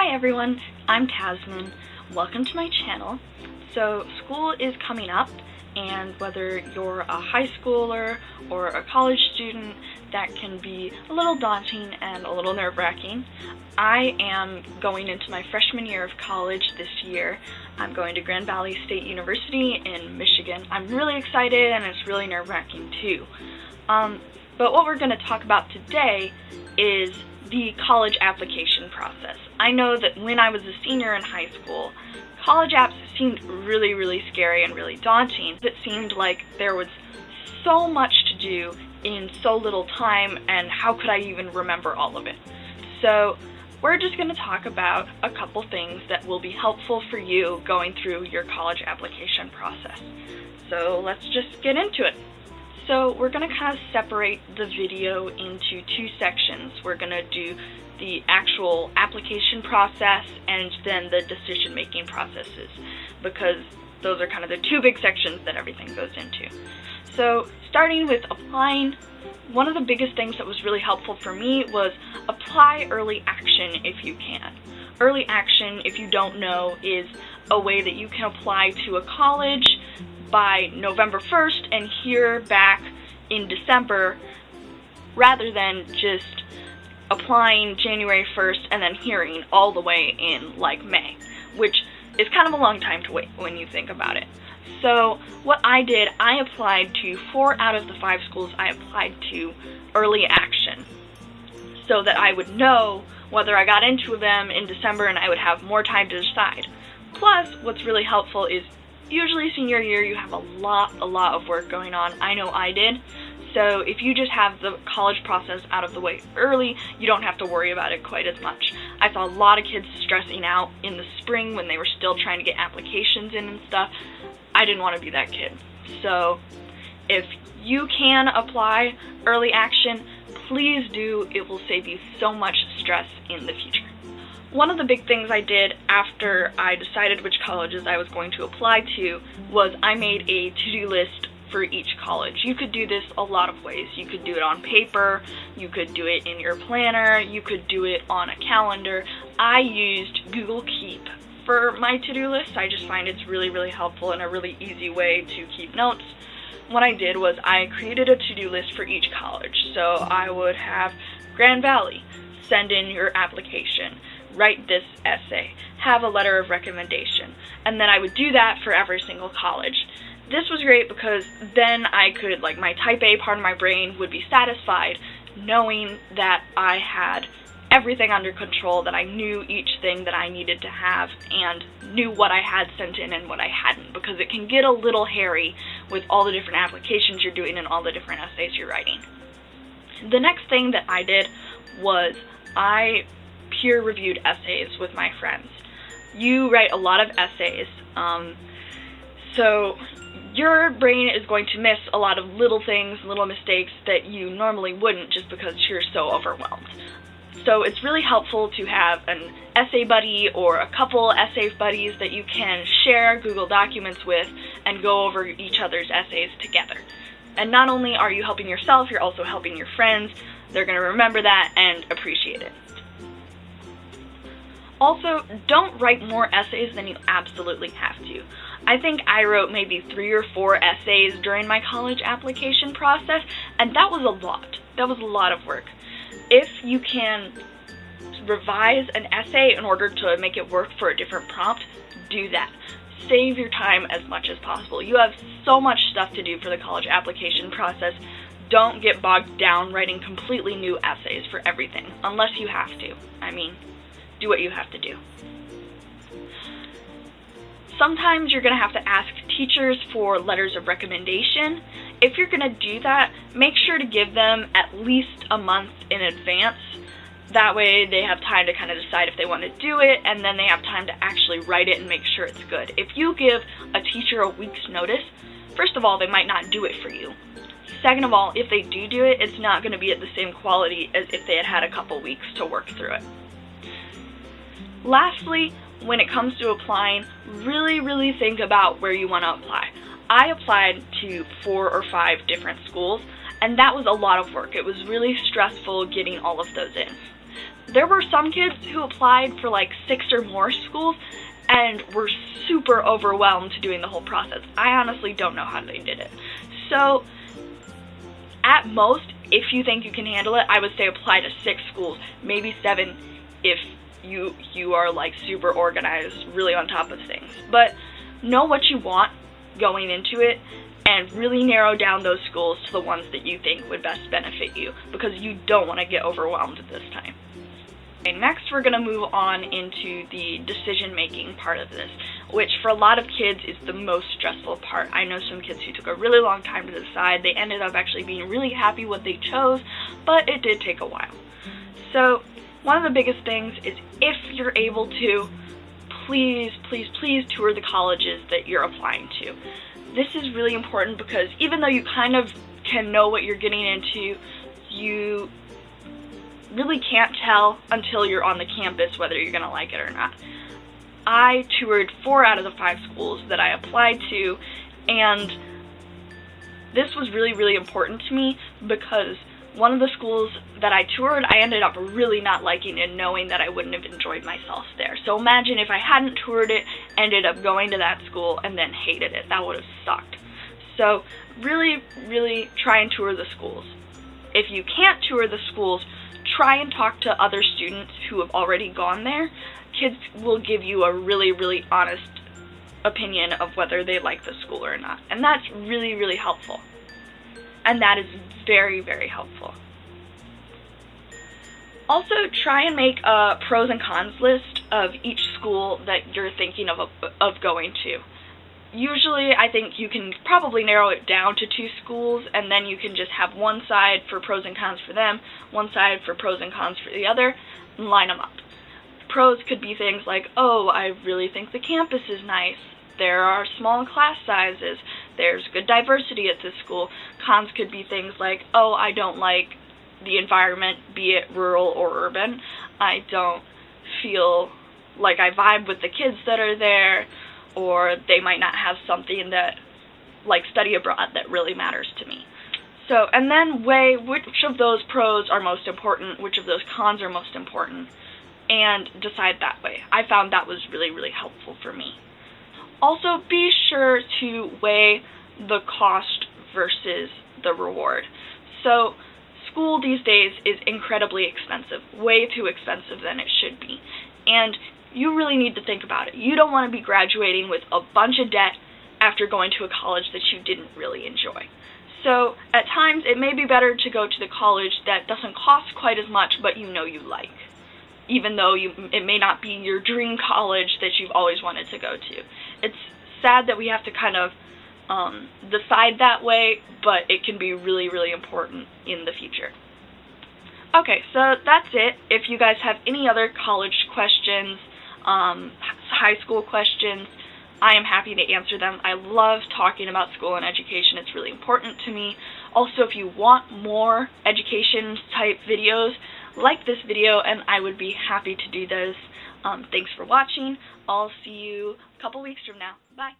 Hi everyone, I'm Tasman. Welcome to my channel. So school is coming up, and whether you're a high schooler or a college student, that can be a little daunting and a little nerve-wracking. I am going into my freshman year of college this year. I'm going to Grand Valley State University in Michigan. I'm really excited, and it's really nerve-wracking too. But what we're going to talk about today is the college application process. I know that when I was a senior in high school, college apps seemed really scary and really daunting. It seemed like there was so much to do in so little time, and how could I even remember all of it? So we're just going to talk about a couple things that will be helpful for you going through your college application process. So let's just get into it. So we're going to kind of separate the video into two sections. We're going to do the actual application process and then the decision-making processes, because those are kind of the two big sections that everything goes into. So starting with applying, one of the biggest things that was really helpful for me was apply early action if you can. Early action, if you don't know, is a way that you can apply to a college by November 1st and hear back in December, rather than just applying January 1st and then hearing all the way in like May, which is kind of a long time to wait when you think about it. So what I did, I applied to 4 out of the 5 schools I applied to early action, so that I would know whether I got into them in December and I would have more time to decide. Plus, what's really helpful is usually senior year you have a lot of work going on. I know I did. So if you just have the college process out of the way early, you don't have to worry about it quite as much. I saw a lot of kids stressing out in the spring when they were still trying to get applications in and stuff. I didn't want to be that kid. So if you can apply early action, please do. It will save you so much stress in the future. One of the big things I did after I decided which colleges I was going to apply to was I made a to-do list for each college. You could do this a lot of ways. You could do it on paper, you could do it in your planner, you could do it on a calendar. I used Google Keep for my to-do list. I just find it's really helpful and a really easy way to keep notes. What I did was I created a to-do list for each college. So I would have Grand Valley, send in your application, write this essay, have a letter of recommendation, and then I would do that for every single college. This was great because then I could, like, my type A part of my brain would be satisfied knowing that I had everything under control, that I knew each thing that I needed to have and knew what I had sent in and what I hadn't, because it can get a little hairy with all the different applications you're doing and all the different essays you're writing. The next thing that I did was I peer-reviewed essays with my friends. You write a lot of essays, so your brain is going to miss a lot of little things, little mistakes that you normally wouldn't, just because you're so overwhelmed. So it's really helpful to have an essay buddy or a couple essay buddies that you can share Google Documents with and go over each other's essays together. And not only are you helping yourself, you're also helping your friends. They're going to remember that and appreciate it. Also, don't write more essays than you absolutely have to. I think I wrote maybe 3 or 4 essays during my college application process, and that was a lot. That was a lot of work. If you can revise an essay in order to make it work for a different prompt, do that. Save your time as much as possible. You have so much stuff to do for the college application process. Don't get bogged down writing completely new essays for everything, unless you have to. I mean, do what you have to do. Sometimes you're going to have to ask teachers for letters of recommendation. If you're going to do that, make sure to give them at least a month in advance. That way they have time to kind of decide if they want to do it, and then they have time to actually write it and make sure it's good. If you give a teacher a week's notice, first of all, they might not do it for you. Second of all, if they do it, it's not going to be at the same quality as if they had a couple weeks to work through it. Lastly, when it comes to applying, really think about where you want to apply. I applied to 4 or 5 different schools, and that was a lot of work. It was really stressful getting all of those in. there were some kids who applied for like 6 or more schools and were super overwhelmed doing the whole process. I honestly don't know how they did it. So at most, if you think you can handle it, I would say apply to 6 schools, maybe 7 if you are like super organized, really on top of things. But know what you want going into it and really narrow down those schools to the ones that you think would best benefit you, because you don't want to get overwhelmed at this time. Okay, next we're going to move on into the decision-making part of this, which for a lot of kids is the most stressful part. I know some kids who took a really long time to decide. They ended up actually being really happy what they chose, but it did take a while. So one of the biggest things is, if you're able to, please, please, please tour the colleges that you're applying to. This is really important because even though you kind of can know what you're getting into, you really can't tell until you're on the campus whether you're going to like it or not. I toured 4 out of the 5 schools that I applied to, and this was really, really important to me because one of the schools that I toured, I ended up really not liking and knowing that I wouldn't have enjoyed myself there. So imagine if I hadn't toured it, ended up going to that school, and then hated it. That would have sucked. So really, really try and tour the schools. If you can't tour the schools, try and talk to other students who have already gone there. Kids will give you a really, really honest opinion of whether they like the school or not. And that's really, really helpful. And that is very, very helpful. Also, try and make a pros and cons list of each school that you're thinking of going to. Usually, I think you can probably narrow it down to 2 schools, and then you can just have one side for pros and cons for them, one side for pros and cons for the other, and line them up. Pros could be things like, oh, I really think the campus is nice. There are small class sizes. There's good diversity at this school. Cons could be things like, oh, I don't like the environment, be it rural or urban. I don't feel like I vibe with the kids that are there, or they might not have something that, like study abroad, that really matters to me. So, and then weigh which of those pros are most important, which of those cons are most important, and decide that way. I found that was really, really helpful for me. Also, be sure to weigh the cost versus the reward. So, school these days is incredibly expensive, way too expensive than it should be. And you really need to think about it. You don't want to be graduating with a bunch of debt after going to a college that you didn't really enjoy. So, at times, it may be better to go to the college that doesn't cost quite as much, but you know you like. Even though it may not be your dream college that you've always wanted to go to. It's sad that we have to kind of decide that way, but it can be really, really important in the future. Okay, so that's it. If you guys have any other college questions, high school questions, I am happy to answer them. I love talking about school and education. It's really important to me. Also, if you want more education type videos, like this video and I would be happy to do those. Thanks for watching. I'll see you a couple weeks from now. Bye.